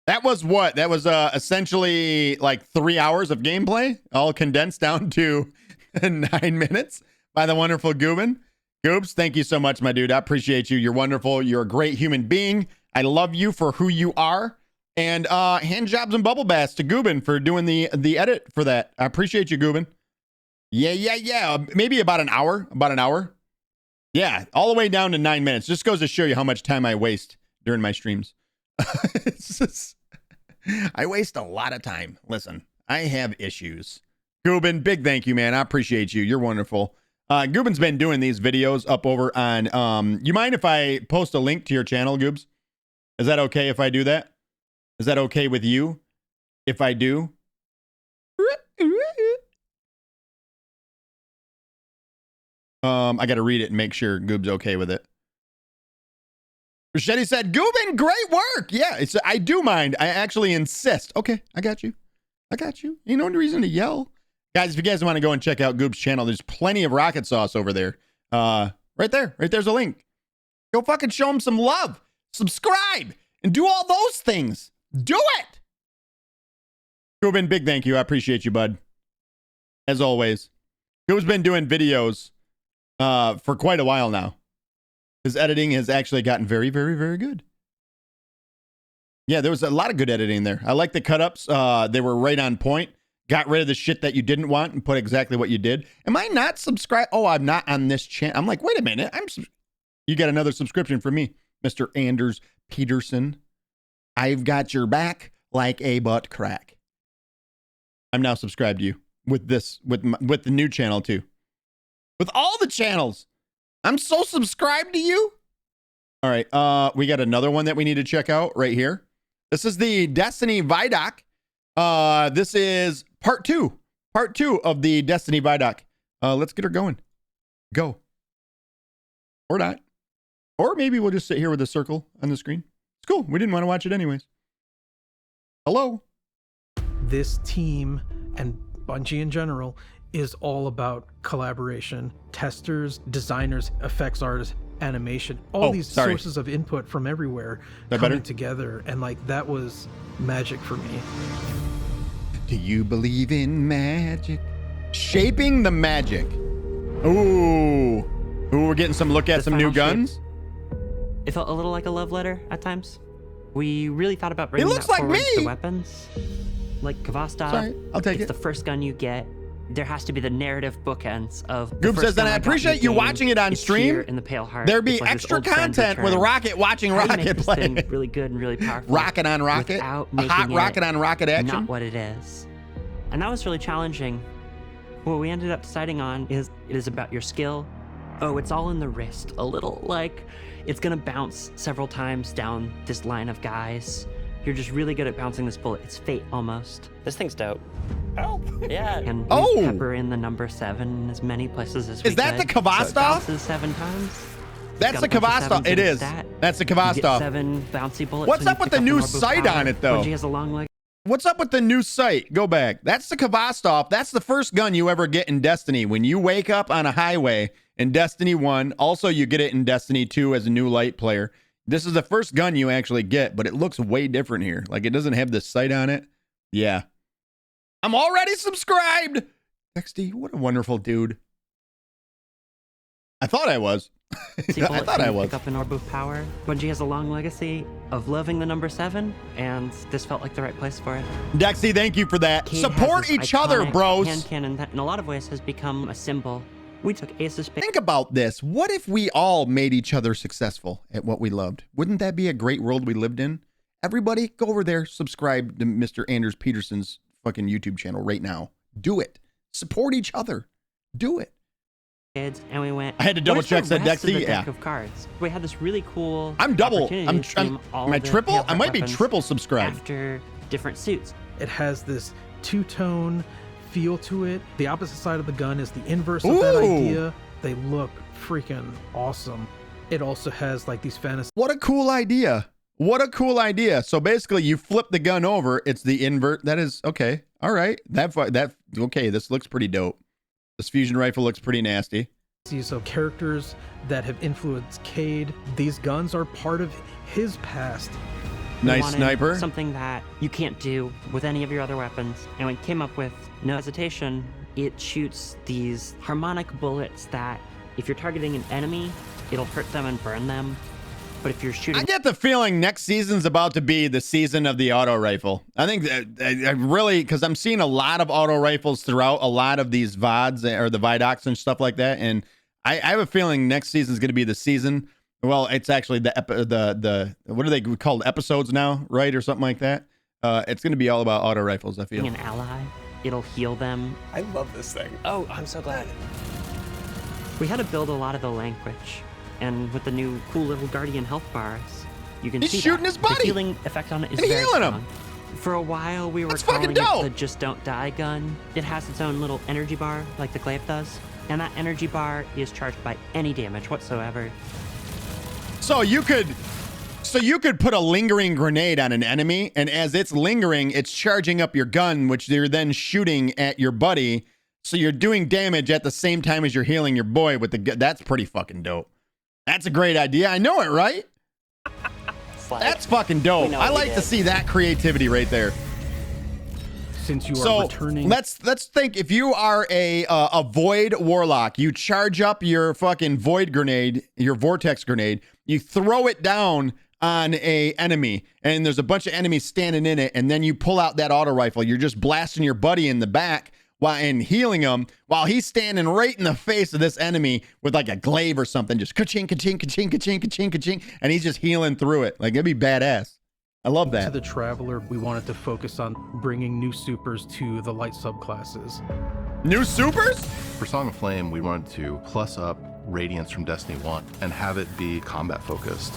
That was what? That was essentially like 3 hours of gameplay, all condensed down to 9 minutes by the wonderful Goobin. Goobs, thank you so much, my dude. I appreciate you. You're wonderful. You're a great human being. I love you for who you are. And hand jobs and bubble baths to Goobin for doing the edit for that. I appreciate you, Goobin. Yeah. Maybe about an hour. Yeah, all the way down to 9 minutes. Just goes to show you how much time I waste during my streams. I waste a lot of time. Listen, I have issues. Goobin, big thank you, man. I appreciate you. You're wonderful. Goobin's been doing these videos up over on, you mind if I post a link to your channel, Goobs? Is that okay if I do that? Is that okay with you if I do? I got to read it and make sure Goob's okay with it. Roshetti said, Goobin, great work. Yeah, I do mind. I actually insist. Okay, I got you. You know, no reason to yell. Guys, if you guys want to go and check out Goob's channel, there's plenty of Rockitsauce over there. Right there's a link. Go fucking show him some love. Subscribe and do all those things. Do it. Goobin, big thank you. I appreciate you, bud. As always. Goob's been doing videos for quite a while now. His editing has actually gotten very, very, very good. Yeah, there was a lot of good editing there. I like the cut-ups. They were right on point. Got rid of the shit that you didn't want and put exactly what you did. Am I not subscribed? Oh, I'm not on this channel. I'm like, wait a minute. You got another subscription from me, Mr. Anders Peterson. I've got your back like a butt crack. I'm now subscribed to you with this, with the new channel too. With all the channels. I'm so subscribed to you. All right. We got another one that we need to check out right here. This is the Destiny Vidoc. This is part two of the Destiny Vidoc. Let's get her going. Go. Or not. Or maybe we'll just sit here with a circle on the screen. It's cool. We didn't want to watch it anyways. Hello. This team and Bungie in general is all about collaboration. Testers, designers, effects artists, animation, all these sources of input from everywhere coming together. And like, that was magic for me. Do you believe in magic? Shaping the magic. Ooh, we're getting some look at some new guns. It felt a little like a love letter at times. We really thought about bringing that forward to the weapons. Like Kvastov, sorry, I'll take it. It's the first gun you get. There has to be the narrative bookends of. Goop says, and I appreciate you watching it on stream. In the Pale Heart. There'd be extra content with Rocket watching Rocket play. Really good and really powerful. Rocket on Rocket. A hot Rocket on Rocket action. Not what it is. And that was really challenging. What we ended up deciding on is it is about your skill. Oh, it's all in the wrist. A little like it's gonna bounce several times down this line of guys. You're just really good at bouncing this bullet. It's fate almost. This thing's dope. Help! Yeah. And we pepper in the number 7 in as many places as we could. Is that the Kvastov? So it bounces 7 times. That's the Kvastov. It is. That's the Kvastov. 7 bouncy bullets. What's up with the new sight on it though? Bungie has a long leg. What's up with the new sight? Go back. That's the Kvastov. That's the first gun you ever get in Destiny. When you wake up on a highway in Destiny 1, also you get it in Destiny 2 as a new light player. This is the first gun you actually get, but it looks way different here. Like it doesn't have the sight on it. Yeah. I'm already subscribed. XD, what a wonderful dude. I thought I was. I thought I was. Pick up an orb of power. Bungie has a long legacy of loving the number 7, and this felt like the right place for it. Dexy, thank you for that. Support each other, bros. Hand cannon that in a lot of ways has become a symbol. We took Ace's pick. Think about this. What if we all made each other successful at what we loved? Wouldn't that be a great world we lived in? Everybody, go over there, subscribe to Mr. Anders Peterson's fucking YouTube channel right now. Do it. Support each other. Do it. And we went. I had to double check that Dexy. Yeah. Of cards. We had this really cool. I'm double. Am I triple? I might be triple subscribed. After different suits. It has this two-tone feel to it. The opposite side of the gun is the inverse of that idea. They look freaking awesome. It also has like these fantasy. What a cool idea. What a cool idea. So basically you flip the gun over, it's the invert. That is okay. All right. Okay, this looks pretty dope. This fusion rifle looks pretty nasty. So characters that have influenced Cade, these guns are part of his past. We Nice wanted sniper. Something that you can't do with any of your other weapons. And we came up with, no hesitation, it shoots these harmonic bullets that if you're targeting an enemy, it'll hurt them and burn them. But if you're shooting... I get the feeling next season's about to be the season of the auto rifle. I think that I really, because I'm seeing a lot of auto rifles throughout a lot of these VODs or the Vidocs and stuff like that. And I have a feeling next season's going to be the season. Well, it's actually the what are they called, episodes now, right? Or something like that. It's going to be all about auto rifles, I feel. an ally, it'll heal them. I love this thing. Oh, I'm so glad. We had to build a lot of the language. And with the new cool little Guardian health bars, you can He's see shooting that. his buddy. The healing effect on it is And very healing him. strong. For a while, we were That's calling fucking it dope. the Just Don't Die gun. It has its own little energy bar, like the glaive does. And that energy bar is charged by any damage whatsoever. So you could put a lingering grenade on an enemy, and as it's lingering, it's charging up your gun, which you're then shooting at your buddy. So you're doing damage at the same time as you're healing your boy with the gun. That's pretty fucking dope. That's a great idea. I know it, right? That's fucking dope. I like to see that creativity right there. Since you are returning... let's think. If you are a void warlock, you charge up your fucking void grenade, your vortex grenade, you throw it down on a enemy, and there's a bunch of enemies standing in it, and then you pull out that auto rifle. You're just blasting your buddy in the back and healing him while he's standing right in the face of this enemy with like a glaive or something, just ka-ching, ka-ching, ka-ching, ka-ching, ka-ching, ka-ching, and he's just healing through it. Like, it'd be badass. I love that. To the Traveler, we wanted to focus on bringing new supers to the light subclasses. New supers? For Song of Flame, we wanted to plus up Radiance from Destiny 1 and have it be combat focused.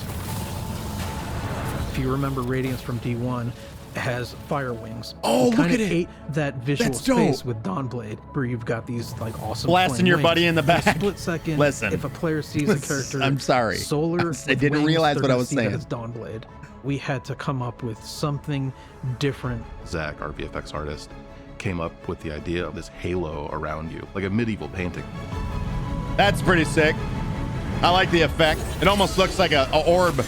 If you remember, Radiance from D1 has fire wings. Oh, We look kinda at it. ate that visual That's dope. space with Dawnblade, where you've got these like awesome Blasting flame your wings. buddy in the back. In a split second, Listen. if a player sees a character, I'm sorry. solar, I with didn't wings, realize they're what I gonna was see that saying. it's Dawnblade. We had to come up with something different. Zach, our VFX artist, came up with the idea of this halo around you, like a medieval painting. That's pretty sick. I like the effect. It almost looks like a orb.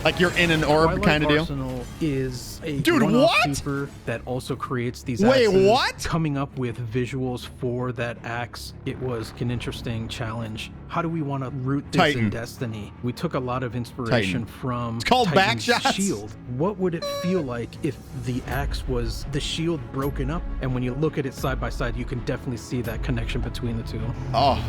Like you're in an orb Twilight kind of deal. Arsenal is a Dude, one-off what? super that also creates these Wait, axes. what? Coming up with visuals for that axe, it was an interesting challenge. How do we want to root this Titan. in Destiny? We took a lot of inspiration Titan. from It's called Titan's Backshots. shield. What would it feel like if the axe was the shield broken up? And when you look at it side by side, you can definitely see that connection between the two. Oh.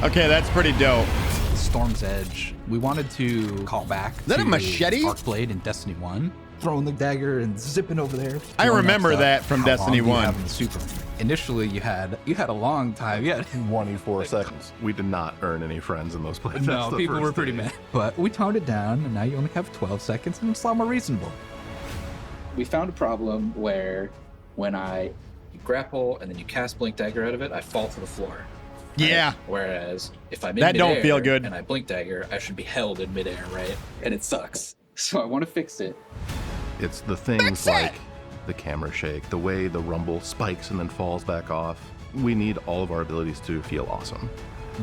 Okay, that's pretty dope. Storm's Edge. We wanted to call back that to a machete? Sparkblade in Destiny 1. Throwing the dagger and zipping over there. I blowing up remember stuff. that from How Destiny long do you 1. have in the super? Initially, you had a long time. You had 24 seconds. We did not earn any friends in those playtests. no, the people first were pretty day. mad. But we toned it down, and now you only have 12 seconds, and it's a lot more reasonable. We found a problem where when I grapple and then you cast Blink Dagger out of it, I fall to the floor. Yeah. Whereas if I'm in That don't midair feel good. and I Blink Dagger, I should be held in midair, right? And it sucks. So I want to fix it. It's the things Fix it! like the camera shake, the way the rumble spikes and then falls back off. We need all of our abilities to feel awesome.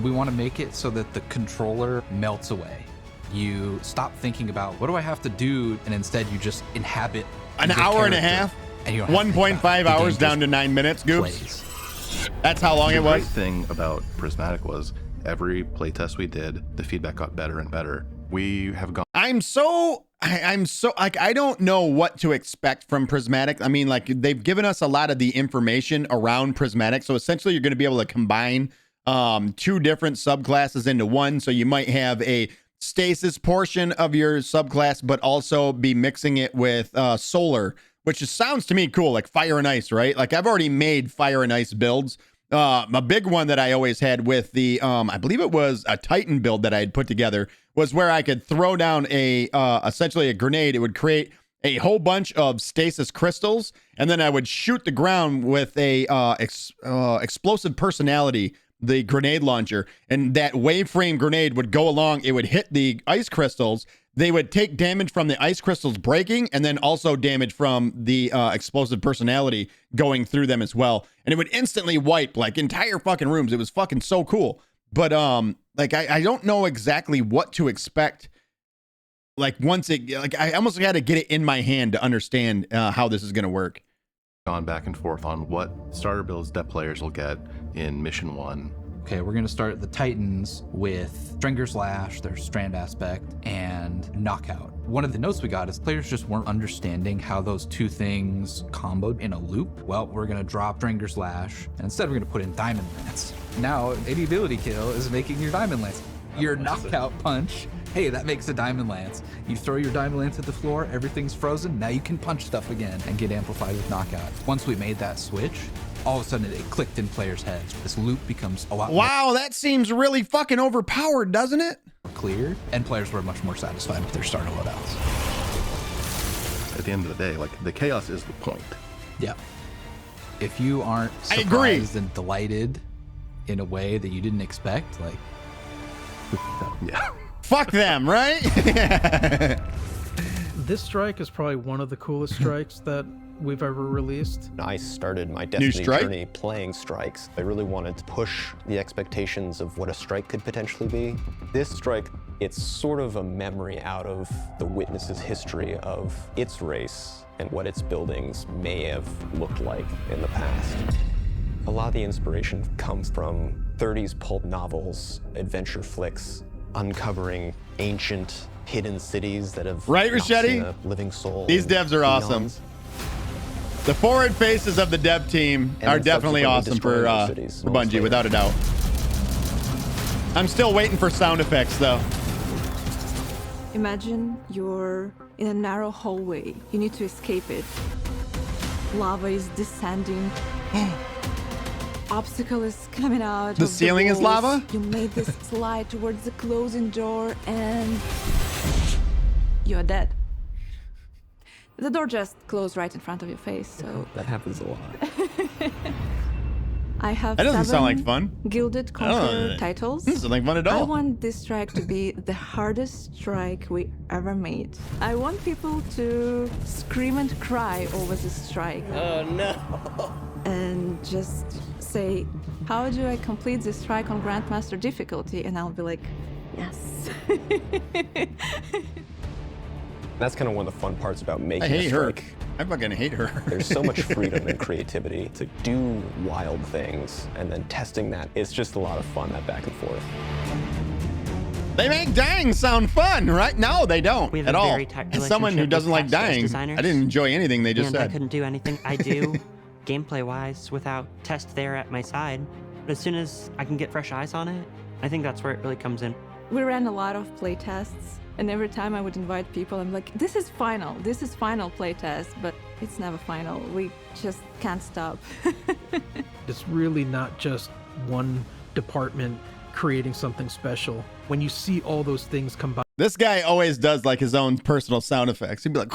We want to make it so that the controller melts away. You stop thinking about what do I have to do, and instead you just inhabit An the hour and a character, half? and you don't have to think 1.5 about it. The hours game down to just 9 minutes, Goobs. plays. That's how long The it great was. thing about Prismatic was every playtest we did, the feedback got better and better. We have gone I'm so like, I don't know what to expect from Prismatic. I mean, like, they've given us a lot of the information around Prismatic. So essentially you're going to be able to combine two different subclasses into one. So you might have a stasis portion of your subclass, but also be mixing it with solar, which sounds to me cool, like fire and ice, right? Like, I've already made fire and ice builds. A big one that I always had with the, I believe it was a Titan build that I had put together, was where I could throw down a, essentially a grenade. It would create a whole bunch of stasis crystals, and then I would shoot the ground with a explosive personality, the grenade launcher, and that waveframe grenade would go along. It would hit the ice crystals. They would take damage from the ice crystals breaking, and then also damage from the explosive personality going through them as well. And it would instantly wipe like entire fucking rooms. It was fucking so cool. But like, I don't know exactly what to expect like once it, like I almost got to get it in my hand to understand how this is going to work. Gone back and forth on what starter builds that players will get in mission 1. Okay, we're gonna start the Titans with Stringer's Lash, their strand aspect, and Knockout. One of the notes we got is players just weren't understanding how those two things comboed in a loop. Well, we're gonna drop Stringer's Lash, and instead we're gonna put in Diamond Lance. Now, any ability kill is making your Diamond Lance. Your Knockout punch, hey, that makes a Diamond Lance. You throw your Diamond Lance at the floor, everything's frozen, now you can punch stuff again and get amplified with Knockout. Once we made that switch, all of a sudden it clicked in players' heads. This loop becomes a lot Wow, that seems really fucking overpowered, doesn't it? more clear, and players were much more satisfied with their starter loadouts. At the end of the day, like, the chaos is the point. Yeah. If you aren't I agree. surprised and delighted in a way that you didn't expect, like, Yeah. Fuck them, right? This strike is probably one of the coolest strikes that we've ever released. I started my Destiny strike? journey playing strikes. I really wanted to push the expectations of what a strike could potentially be. This strike, it's sort of a memory out of the Witness's history of its race and what its buildings may have looked like in the past. A lot of the inspiration comes from 30s pulp novels, adventure flicks, uncovering ancient hidden cities that have Right, not Rachetti? seen a living soul. These in devs are awesome. eons. The forward faces of the dev team And are then definitely subsequently awesome destroying for those cities for moments Bungie, later. without a doubt. I'm still waiting for sound effects, though. Imagine you're in a narrow hallway. You need to escape it. Lava is descending. Obstacle is coming out. The of ceiling is walls. lava? You made this slide towards the closing door and you're dead. The door just closed right in front of your face, so That happens a lot. I have That doesn't sound like 7 fun. Gilded Conqueror titles. Doesn't sound like fun at I all. want this strike to be the hardest strike we ever made. I want people to scream and cry over this strike. Oh no! And just say, how do I complete this strike on Grandmaster difficulty? And I'll be like, yes. That's kind of one of the fun parts about I making a hate her. strike. I fucking hate her. There's so much freedom and creativity to do wild things, and then testing that. It's just a lot of fun, that back and forth. They make dying sound fun, right? No, they don't We have at a all. very tight As someone who relationship doesn't with like cast as dying, designers. I didn't enjoy anything they just and I said. couldn't do anything I do gameplay-wise without Test there at my side. But as soon as I can get fresh eyes on it, I think that's where it really comes in. We ran a lot of play tests, and every time I would invite people, I'm like, this is final play test, but it's never final. We just can't stop. It's really not just one department creating something special. When you see all those things combined, This guy always does like his own personal sound effects. He'd be like,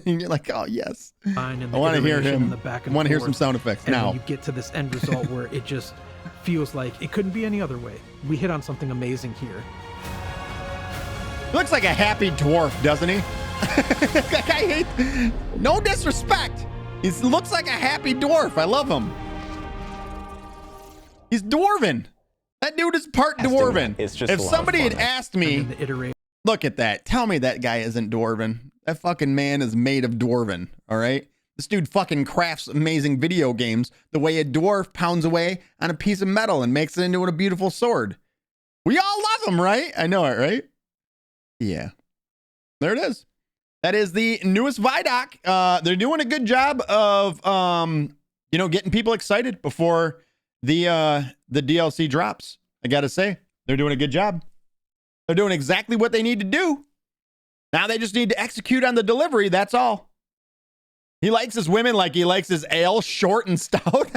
and you're like, oh yes. and the I want to hear iteration him. and the back I and want to hear forth, some sound effects and now. when you get to this end result where it just feels like it couldn't be any other way. We hit on something amazing here. He looks like a happy dwarf, doesn't he? That guy hate. No disrespect. He looks like a happy dwarf. I love him. He's dwarven. That dude is part Testing dwarven. that, it's just If a lot of somebody fun. had asked And me, then the iteration. look at that. Tell me that guy isn't dwarven. That fucking man is made of dwarven. All right. This dude fucking crafts amazing video games the way a dwarf pounds away on a piece of metal and makes it into a beautiful sword. We all love him, right? I know it, right? Yeah. There it is. That is the newest Vidoc. They're doing a good job of getting people excited before the DLC drops. I gotta say, they're doing a good job. They're doing exactly what they need to do. Now they just need to execute on the delivery. That's all. He likes his women like he likes his ale, short and stout.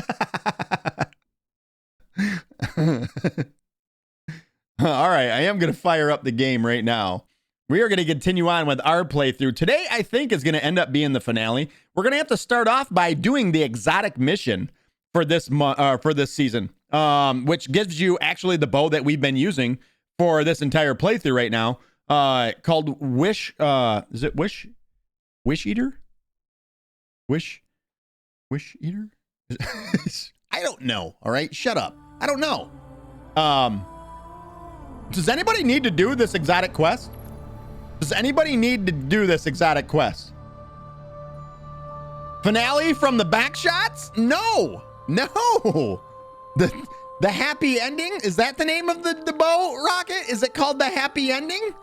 All right, I am going to fire up the game right now. We are going to continue on with our playthrough. Today, I think, is going to end up being the finale. We're going to have to start off by doing the exotic mission for this season, which gives you actually the bow that we've been using for this entire playthrough right now, called Wish. Is it Wish? Wish Eater? Wish Eater? I don't know. All right, shut up. I don't know. Does anybody need to do this exotic quest? Does anybody need to do this exotic quest? Finale from the back shots? No. The happy ending? Is that the name of the bow rocket? Is it called the happy ending?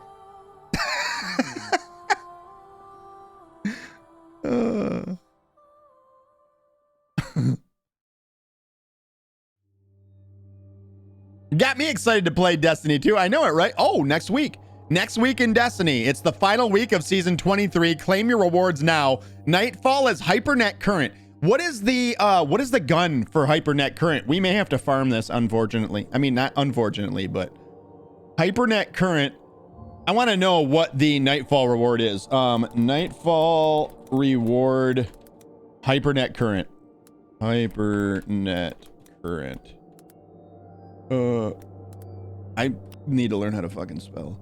Got me excited to play Destiny 2. I know it, right? Oh, next week. Next week in Destiny. It's the final week of season 23. Claim your rewards now. Nightfall is Hypernet Current. What is the gun for Hypernet Current? We may have to farm this, unfortunately. I mean, not unfortunately, but Hypernet Current. I want to know what the Nightfall reward is. Nightfall reward Hypernet Current. Hypernet Current. I need to learn how to fucking spell.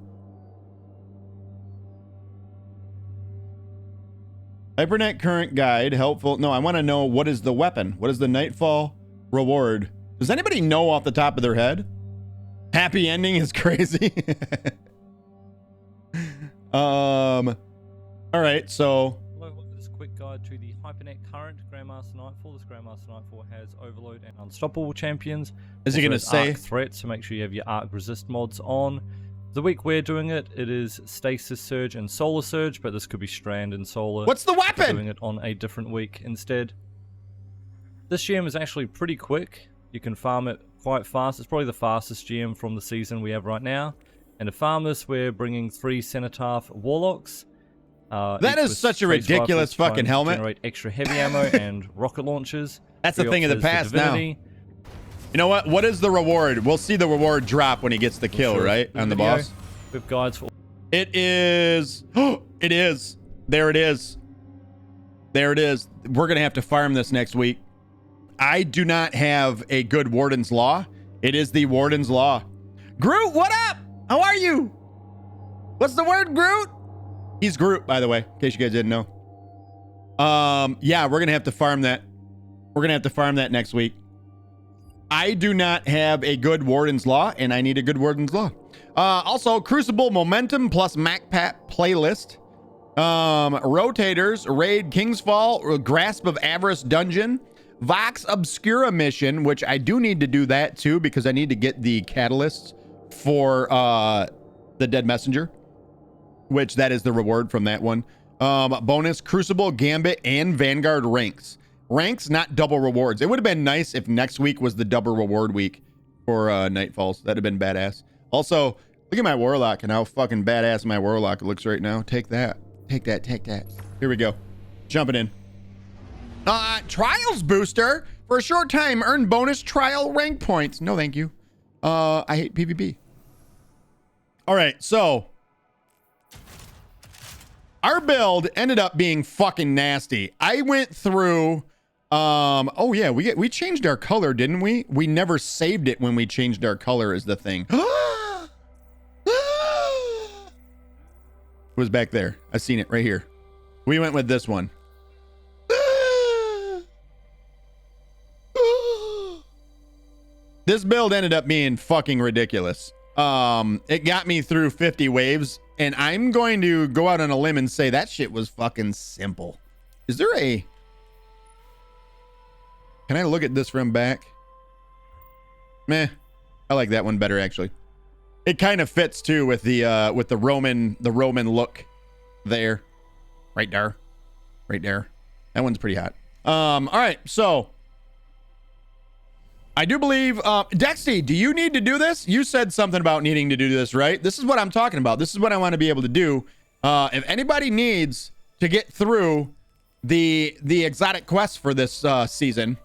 Hypernet Current guide, helpful. No, I want to know what is the weapon. What is the Nightfall reward? Does anybody know off the top of their head? Happy ending is crazy. All right, so. Hello, welcome to this quick guide to the Hypernet Current Grandmaster Nightfall. This Grandmaster Nightfall has Overload and Unstoppable champions. Is he going to say Arc threat? So make sure you have your Arc Resist mods on. The week we're doing it, it is Stasis Surge and Solar Surge, but this could be Strand and Solar. What's the weapon? We're doing it on a different week instead. This GM is actually pretty quick. You can farm it quite fast. It's probably the fastest GM from the season we have right now. And to farm this, we're bringing 3 Cenotaph Warlocks. That is such a ridiculous fucking helmet. Generate extra heavy ammo and rocket launchers. That's a thing of the past now. You know what? What is the reward? We'll see the reward drop when he gets the kill, right? On the boss. We have guides for. It is. Oh, it is. There it is. There it is. We're going to have to farm this next week. I do not have a good Warden's Law. It is the Warden's Law. Groot, what up? How are you? What's the word, Groot? He's Groot, by the way, in case you guys didn't know. Yeah, we're going to have to farm that. We're going to have to farm that next week. I do not have a good Warden's Law, and I need a good Warden's Law. Also, Crucible Momentum plus MacPat playlist. Rotators, Raid Kingsfall, Grasp of Avarice Dungeon, Vox Obscura mission, which I do need to do that too, because I need to get the catalysts for the Dead Messenger, which that is the reward from that one. Bonus Crucible, Gambit, and Vanguard ranks. Ranks, not double rewards. It would have been nice if next week was the double reward week for Nightfalls. That'd have been badass. Also, look at my Warlock and how fucking badass my Warlock looks right now. Take that. Take that. Take that. Here we go. Jumping in. Trials booster. For a short time, earn bonus trial rank points. No, thank you. I hate PvP. All right, so our build ended up being fucking nasty. I went through. Oh yeah, we changed our color, didn't we? We never saved it when we changed our color is the thing. It was back there. I've seen it right here. We went with this one. This build ended up being fucking ridiculous. It got me through 50 waves, and I'm going to go out on a limb and say that shit was fucking simple. Is there a... Can I look at this from back? Meh. I like that one better, actually. It kind of fits too with the Roman look there. Right there. Right there. That one's pretty hot. All right, so I do believe Dexy, do you need to do this? You said something about needing to do this, right? This is what I'm talking about. This is what I want to be able to do. If anybody needs to get through the exotic quest for this season,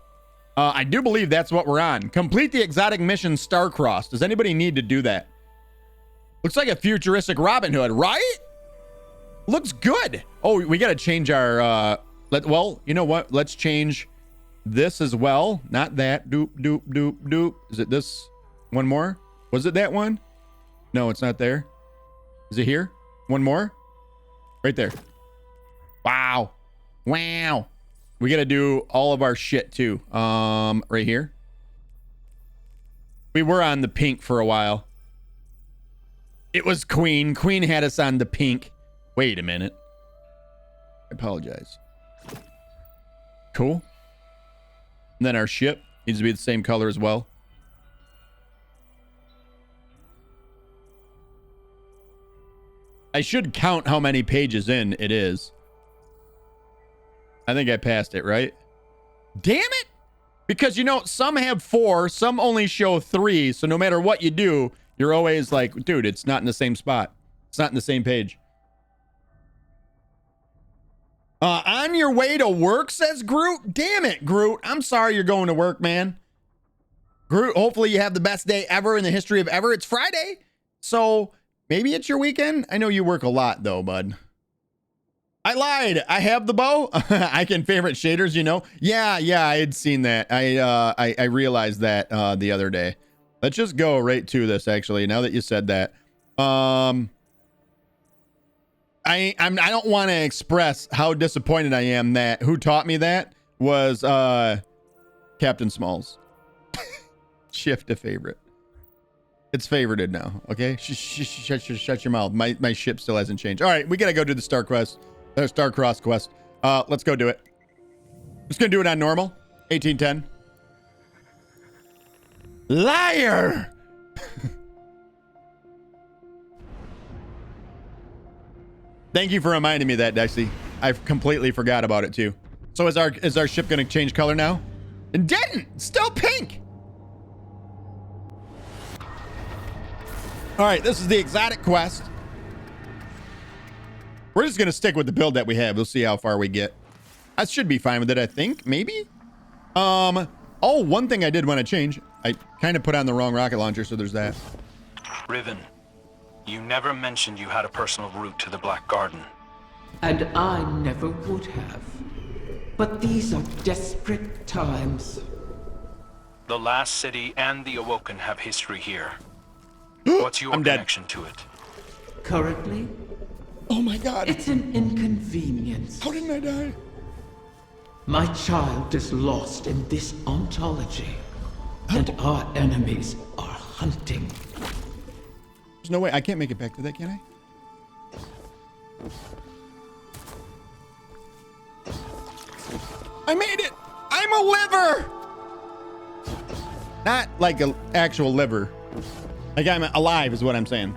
I do believe that's what we're on. Complete the exotic mission Starcross. Does anybody need to do that? Looks like a futuristic Robin Hood, right? Looks good. Oh, we got to change our well, you know what? Let's change this as well. Not that. Doop, doop, doop, doop. Is it this one more? Was it that one? No, it's not there. Is it here? One more? Right there. Wow. Wow. We got to do all of our shit too. Right here. We were on the pink for a while. It was Queen. Queen had us on the pink. Wait a minute. I apologize. Cool. And then our ship needs to be the same color as well. I should count how many pages in it is. I think I passed it, right? Damn it! Because, you know, some have 4, some only show 3. So no matter what you do, you're always like, dude, it's not in the same spot. It's not in the same page. On your way to work, says Groot. Damn it, Groot. I'm sorry you're going to work, man. Groot, hopefully you have the best day ever in the history of ever. It's Friday, so maybe it's your weekend. I know you work a lot, though, bud. I lied. I have the bow. I can favorite shaders, you know. Yeah, I had seen that. I realized that the other day. Let's just go right to this, actually, now that you said that. I don't want to express how disappointed I am that who taught me that was Captain Smalls. Shift to favorite. It's favorited now. Okay, shut your mouth. My ship still hasn't changed. All right, we gotta go do the Star-Cross quest. Let's go do it. I'm just gonna do it on normal. 1810. Liar. Thank you for reminding me of that, Dexy. I completely forgot about it too. So is our ship gonna change color now? It didn't. Still pink. All right, this is the exotic quest. We're just gonna stick with the build that we have. We'll see how far we get. I should be fine with it, I think. Maybe. Oh, one thing I did want to change. I kind of put on the wrong rocket launcher, so there's that. Riven, you never mentioned you had a personal route to the Black Garden. And I never would have. But these are desperate times. The Last City and the Awoken have history here. What's your connection to it? Currently? Oh my god. It's an inconvenience. How didn't I die? My child is lost in this ontology. And our enemies are hunting. There's no way. I can't make it back to that, can I? I made it! I'm a liver! Not like an actual liver. Like I'm alive is what I'm saying.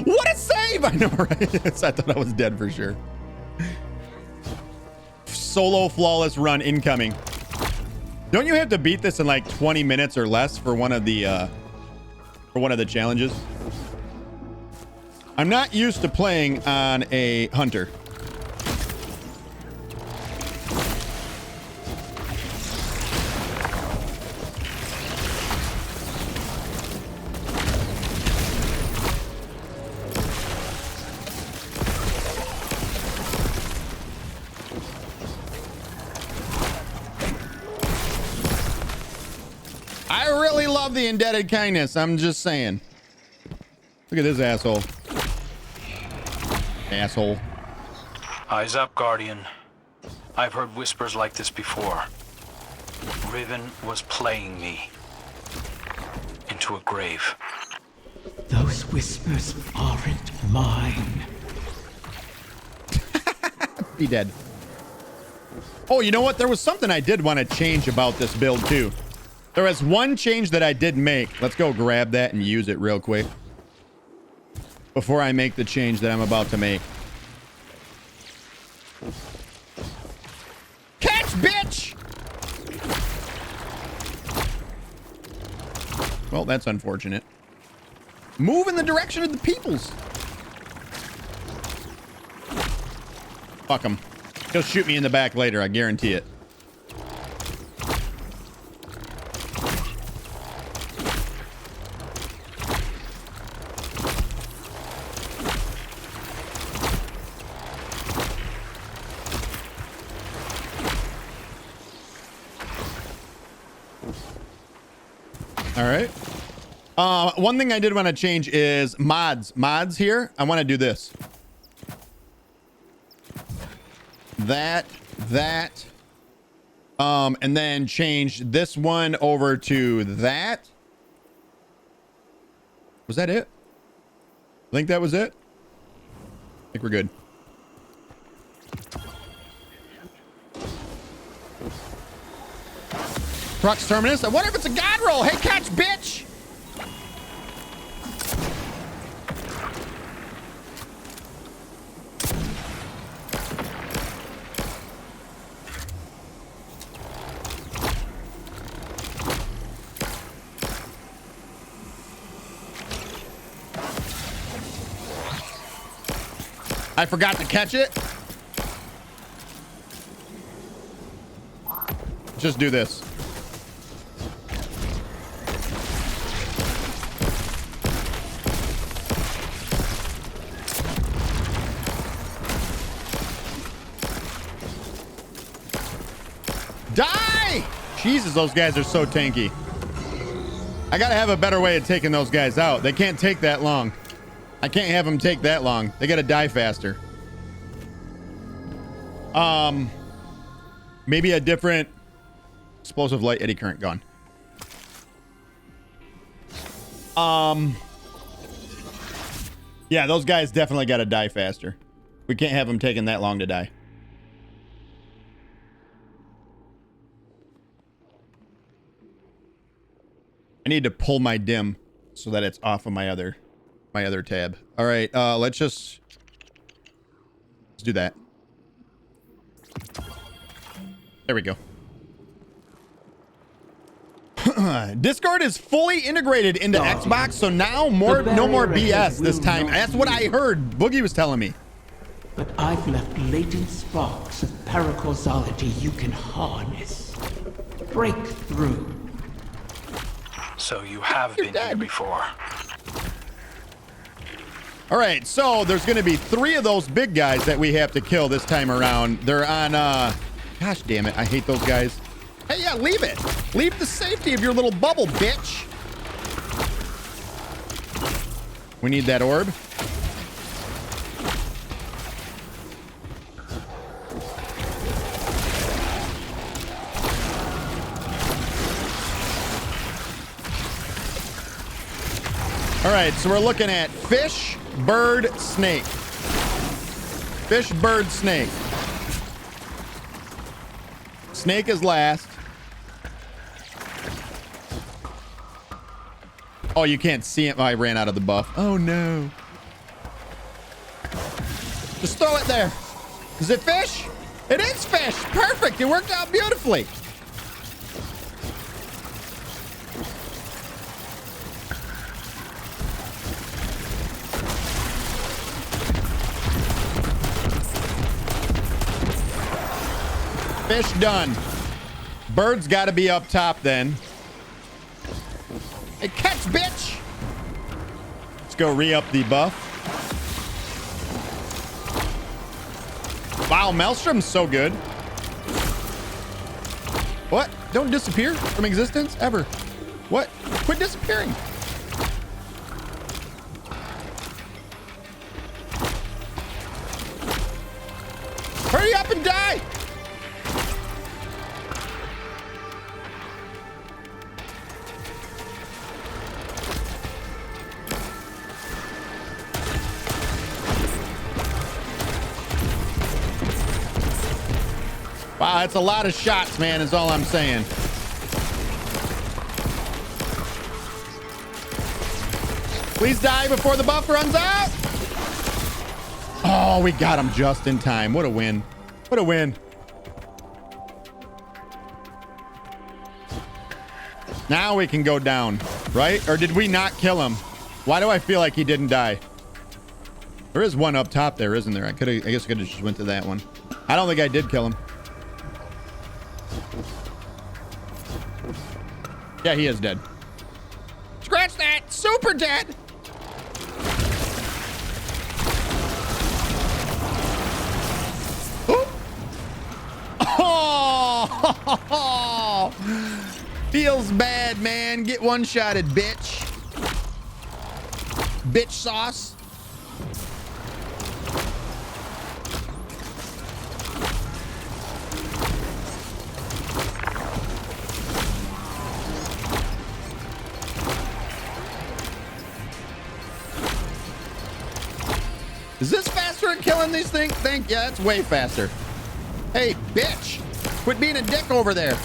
What a save! I know, right? I thought I was dead for sure. Solo flawless run incoming. Don't you have to beat this in like 20 minutes or less for one of the challenges? I'm not used to playing on a hunter. I really love the indebted kindness. I'm just saying. Look at this asshole. Asshole. Eyes up, Guardian. I've heard whispers like this before. Riven was playing me into a grave. Those whispers aren't mine. Be dead. Oh, you know what? There was something I did want to change about this build too. There was one change that I did make. Let's go grab that and use it real quick before I make the change that I'm about to make. Catch, bitch! Well, that's unfortunate. Move in the direction of the peoples. Fuck him. He'll shoot me in the back later, I guarantee it. All right. One thing I did want to change is mods. Mods here. I want to do this. That. And then change this one over to that. Was that it? I think that was it. I think we're good. Crux Terminus. I wonder if it's a god roll. Hey, catch, bitch. I forgot to catch it. Just do this. Die! Jesus, those guys are so tanky. I gotta have a better way of taking those guys out. They can't take that long. I can't have them take that long. They gotta die faster. Maybe a different explosive light eddy current gun. Yeah, those guys definitely gotta die faster. We can't have them taking that long to die. I need to pull my dim so that it's off of my other tab. All right, let's do that. There we go. Discord is fully integrated into Xbox, so now no more BS this time. That's what I heard. Boogie was telling me. But I've left latent sparks of paracausality you can harness. Break through. So you have been here before. All right, so there's going to be 3 of those big guys that we have to kill this time around. They're on, gosh damn it, I hate those guys. Hey, yeah, leave it. Leave the safety of your little bubble, bitch. We need that orb. All right, so we're looking at fish, bird, snake. Fish, bird, snake. Snake is last. Oh, you can't see it. Oh, I ran out of the buff. Oh, no. Just throw it there. Is it fish? It is fish. Perfect. It worked out beautifully. Fish done. Bird's got to be up top then. Hey, catch, bitch! Let's go re-up the buff. Wow, Maelstrom's so good. What? Don't disappear from existence ever. What? Quit disappearing. Hurry up and die! Wow, that's a lot of shots, man, is all I'm saying. Please die before the buff runs out. Oh, we got him just in time. What a win. What a win. Now we can go down, right? Or did we not kill him? Why do I feel like he didn't die? There is one up top there, isn't there? I guess I could have just went to that one. I don't think I did kill him. Yeah, he is dead. Scratch that! Super dead! Oop. Oh! Feels bad, man. Get one-shotted, bitch. Bitch sauce. Is this faster at killing these things? Yeah, it's way faster. Hey, bitch. Quit being a dick over there.